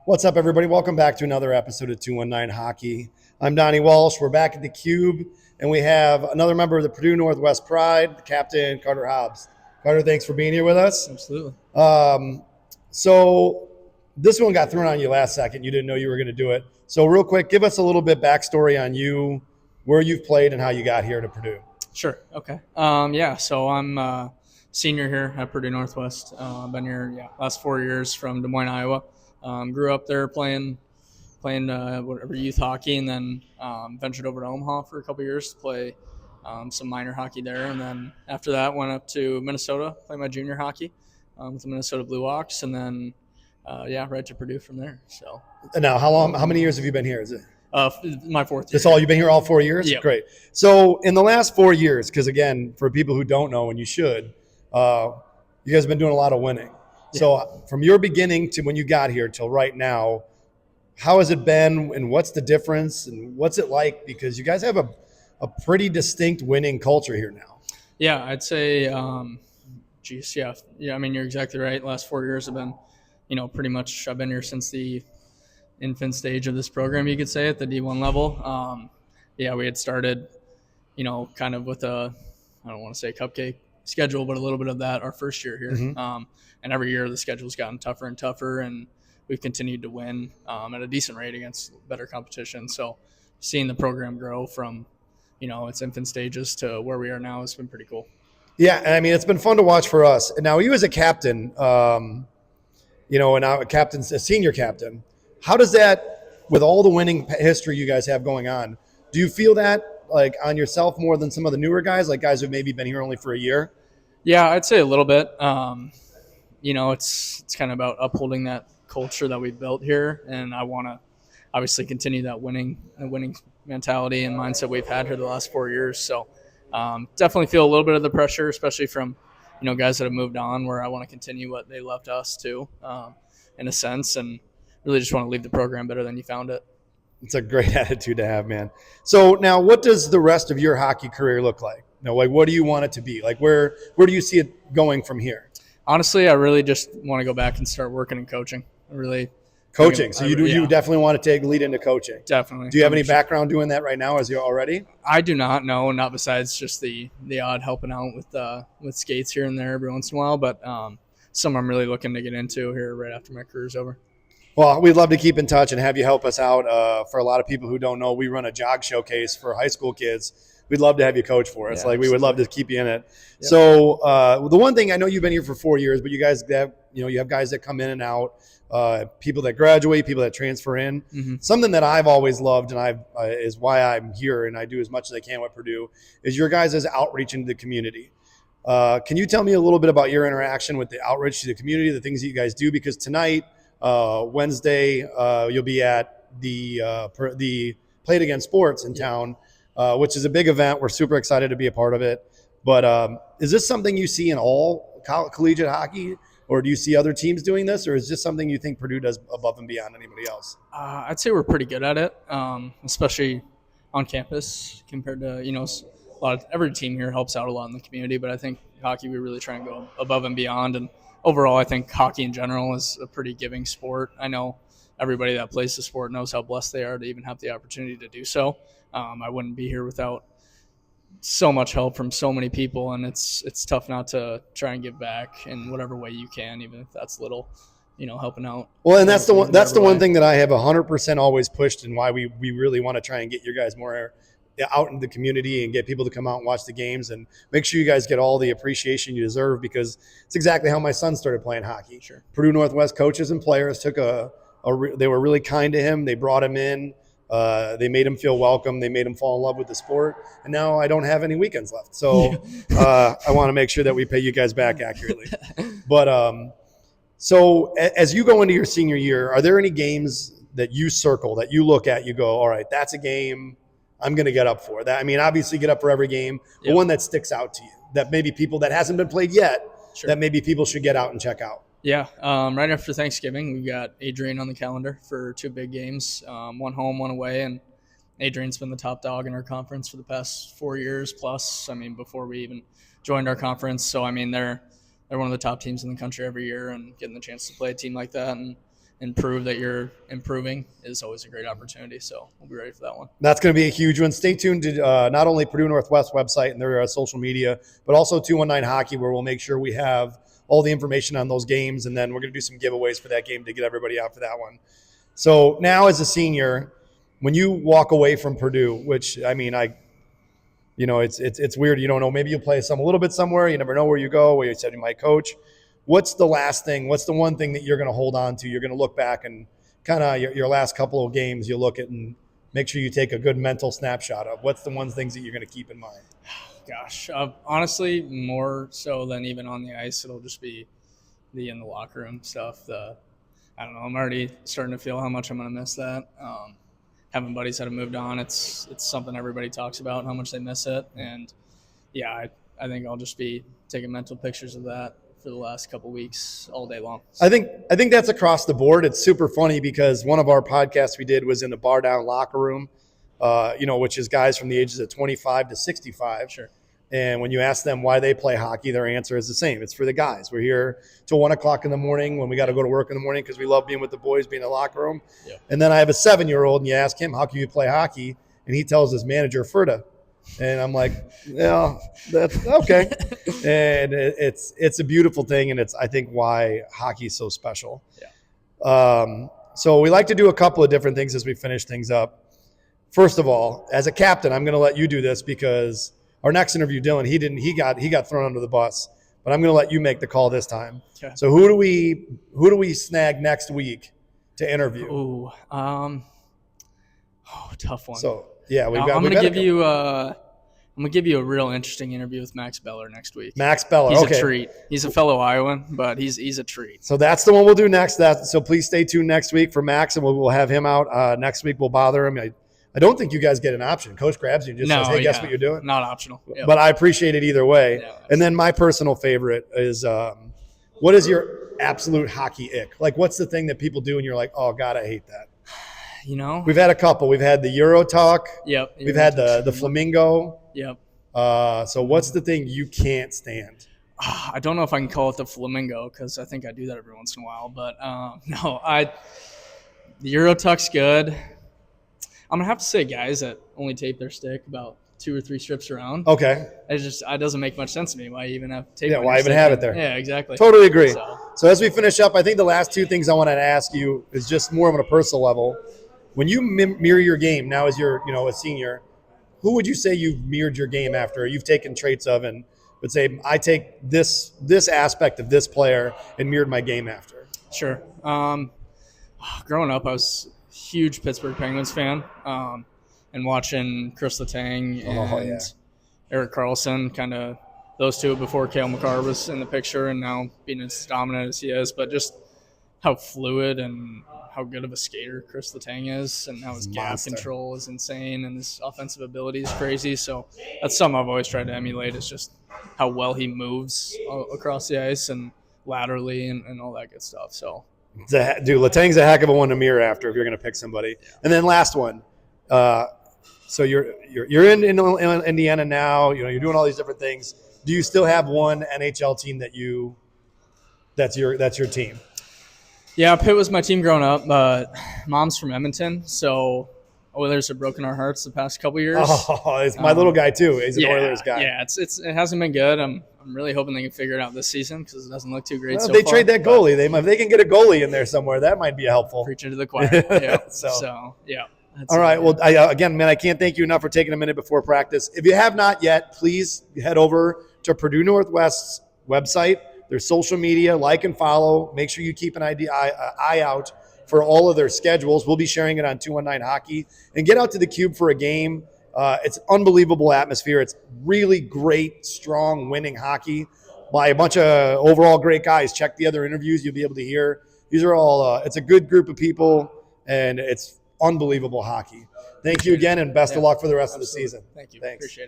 What's up, everybody? Welcome back to another episode of 219 Hockey. I'm Donnie Walsh. We're back at the Cube, and we have another member of the Purdue Northwest Pride, the captain, Carter Hobbs. Carter, thanks for being here with us. Absolutely. So this one got thrown on you last second. You didn't know you were going to do it. So real quick, give us a little bit backstory on you, where you've played, and how you got here to Purdue. Sure. Okay. So I'm a senior here at Purdue Northwest. Been here last 4 years from Des Moines, Iowa. Grew up there playing whatever youth hockey, and then ventured over to Omaha for a couple years to play some minor hockey there, and then after that went up to Minnesota, play my junior hockey with the Minnesota Blue Hawks, and then right to Purdue from there. So Now, how many years have you been here? Is it my fourth year. That's all? You've been here all 4 years? Yep. Great. So in the last 4 years, because again, for people who don't know, and you should, you guys have been doing a lot of winning. So from your beginning to when you got here till right now, how has it been, and what's the difference, and what's it like? Because you guys have a pretty distinct winning culture here now. Yeah, I'd say, I mean, you're exactly right. Last 4 years have been, pretty much I've been here since the infant stage of this program, you could say, at the D1 level. We had started, kind of with I don't want to say cupcake schedule, but a little bit of that our first year here. Mm-hmm. And every year the schedule's gotten tougher and tougher, and we've continued to win at a decent rate against better competition. So seeing the program grow from, its infant stages to where we are now has been pretty cool. Yeah, I mean, it's been fun to watch for us. Now, you as a captain, and now a senior captain, how does that, with all the winning history you guys have going on, do you feel that like on yourself more than some of the newer guys, like guys who've maybe been here only for a year? Yeah, I'd say a little bit. It's kind of about upholding that culture that we built here, and I want to obviously continue that winning mentality and mindset we've had here the last 4 years. So definitely feel a little bit of the pressure, especially from guys that have moved on, where I want to continue what they left us to, in a sense, and really just want to leave the program better than you found it. It's a great attitude to have, man. So now, what does the rest of your hockey career look like? What do you want it to be? Like, where do you see it going from here? Honestly, I really just want to go back and start working in coaching. Coaching. So you definitely want to take lead into coaching. Definitely. Do you have any background doing that right now? As you already? I do not. No, not besides just the odd helping out with skates here and there every once in a while. But something I'm really looking to get into here right after my career's over. Well, we'd love to keep in touch and have you help us out. For a lot of people who don't know, we run a jog showcase for high school kids. We'd love to have you coach for us. We would love to keep you in it. Yep. So the one thing, I know you've been here for 4 years, but you guys have, you have guys that come in and out, people that graduate, people that transfer in. Mm-hmm. Something that I've always loved, and is why I'm here and I do as much as I can with Purdue, is your guys' outreach into the community. Can you tell me a little bit about your interaction with the outreach to the community, the things that you guys do? Because tonight, Wednesday, you'll be at the Play It Again Sports in town, which is a big event. We're super excited to be a part of it. But is this something you see in all collegiate hockey, or do you see other teams doing this, or is this something you think Purdue does above and beyond anybody else? I'd say we're pretty good at it, especially on campus compared to, every team here helps out a lot in the community, but I think hockey, we really try and go above and beyond. And overall, I think hockey in general is a pretty giving sport. I know everybody that plays the sport knows how blessed they are to even have the opportunity to do so. I wouldn't be here without so much help from so many people, and it's tough not to try and give back in whatever way you can, even if that's little, helping out. Well, and that's the one thing that I have 100% always pushed, and why we really want to try and get you guys more out in the community and get people to come out and watch the games and make sure you guys get all the appreciation you deserve, because it's exactly how my son started playing hockey. Sure. Purdue Northwest coaches and players took they were really kind to him. They brought him in. They made him feel welcome. They made him fall in love with the sport. And now I don't have any weekends left. So I want to make sure that we pay you guys back accurately. But so as you go into your senior year, are there any games that you circle, that you look at, you go, all right, that's a game I'm going to get up for? That, I mean, obviously get up for every game, but one that sticks out to you, that maybe people that hasn't been played yet, that maybe people should get out and check out. Yeah, right after Thanksgiving, we've got Adrian on the calendar for 2 big games, one home, one away, and Adrian's been the top dog in our conference for the past 4 years plus. I mean, before we even joined our conference. So, I mean, they're one of the top teams in the country every year, and getting the chance to play a team like that and and prove that you're improving is always a great opportunity. So we'll be ready for that one. That's going to be a huge one. Stay tuned to not only Purdue Northwest website and their social media, but also 219 Hockey, where we'll make sure we have all the information on those games. And then we're going to do some giveaways for that game to get everybody out for that one. So now as a senior, when you walk away from Purdue, which I mean, it's weird. You don't know. Maybe you'll play a little bit somewhere. You never know where you go, where you said you might coach. What's the last thing? What's the one thing that you're going to hold on to? You're going to look back and kind of your last couple of games, you look at and make sure you take a good mental snapshot of. What's the one things that you're going to keep in mind? Gosh, honestly, more so than even on the ice, it'll just be the in the locker room stuff. I don't know. I'm already starting to feel how much I'm going to miss that. Having buddies that have moved on, it's something everybody talks about and how much they miss it. And yeah, I think I'll just be taking mental pictures of that for the last couple weeks all day long. I think that's across the board. It's super funny because one of our podcasts we did was in the bar down locker room, which is guys from the ages of 25 to 65. Sure. And when you ask them why they play hockey, their answer is the same. It's for the guys. We're here till 1 o'clock in the morning when we got to go to work in the morning because we love being with the boys, being in the locker room. Yep. And then I have a 7-year-old, and you ask him, how can you play hockey? And he tells his manager, Ferda. And I'm like, yeah, that's okay. And it's a beautiful thing, and it's, I think, why hockey is so special. Yeah. So we like to do a couple of different things as we finish things up. First of all, as a captain, I'm going to let you do this because our next interview, Dylan, he got thrown under the bus, but I'm going to let you make the call this time. Okay. So who do we snag next week to interview? Ooh, tough one. So yeah, I'm going to give you a real interesting interview with Max Beller next week. Max Beller, he's okay. a treat. He's a fellow Iowan, but he's a treat. So that's the one we'll do next. So please stay tuned next week for Max, and we'll have him out next week. We'll bother him. I don't think you guys get an option. Coach grabs you and just says, hey, guess what you're doing? Not optional. Yep. But I appreciate it either way. Yeah, and then my personal favorite is what is your absolute hockey ick? Like, what's the thing that people do and you're like, oh, God, I hate that? We've had a couple. We've had the Euro talk. Yep. We've had the Flamingo. Yep. So what's the thing you can't stand? I don't know if I can call it the Flamingo because I think I do that every once in a while. But the Euro talk's good. I'm gonna have to say guys that only tape their stick about 2 or 3 strips around. Okay. It doesn't make much sense to me. Why even have tape? Yeah, why even have it there? Yeah, exactly. Totally agree. So as we finish up, I think the last 2 things I want to ask you is just more on a personal level. When you mirror your game now as you're a senior, who would you say you've mirrored your game after? You've taken traits of and would say, I take this aspect of this player and mirrored my game after? Sure. Growing up, I was huge Pittsburgh Penguins fan, and watching Chris Letang and Erik Karlsson, kind of those two before Cale Makar was in the picture, and now being as dominant as he is, but just how fluid and how good of a skater Chris Letang is, and how his gap control is insane, and his offensive ability is crazy. So that's something I've always tried to emulate, is just how well he moves across the ice and laterally and all that good stuff. So. Dude, Letang's a heck of a one to mirror after if you're going to pick somebody. Yeah. And then last one. So you're in Indiana now. You're doing all these different things. Do you still have one NHL team that's your team? Yeah, Pitt was my team growing up, but Mom's from Edmonton, so Oilers have broken our hearts the past couple years. Oh, it's my little guy too. He's an Oilers guy. Yeah, it hasn't been good. I'm really hoping they can figure it out this season because it doesn't look too great so they far. Trade that goalie. If they can get a goalie in there somewhere, that might be helpful. Preaching to the choir. Yeah. So yeah. All right. Well, again, man, I can't thank you enough for taking a minute before practice. If you have not yet, please head over to Purdue Northwest's website, their social media, like and follow. Make sure you keep an eye out for all of their schedules. We'll be sharing it on 219 Hockey. And get out to the Cube for a game. It's unbelievable atmosphere. It's really great, strong, winning hockey by a bunch of overall great guys. Check the other interviews. You'll be able to hear. These are all it's a good group of people, and it's unbelievable hockey. Thank you again, and best of luck for the rest of the season. Thank you. Thanks. Appreciate it.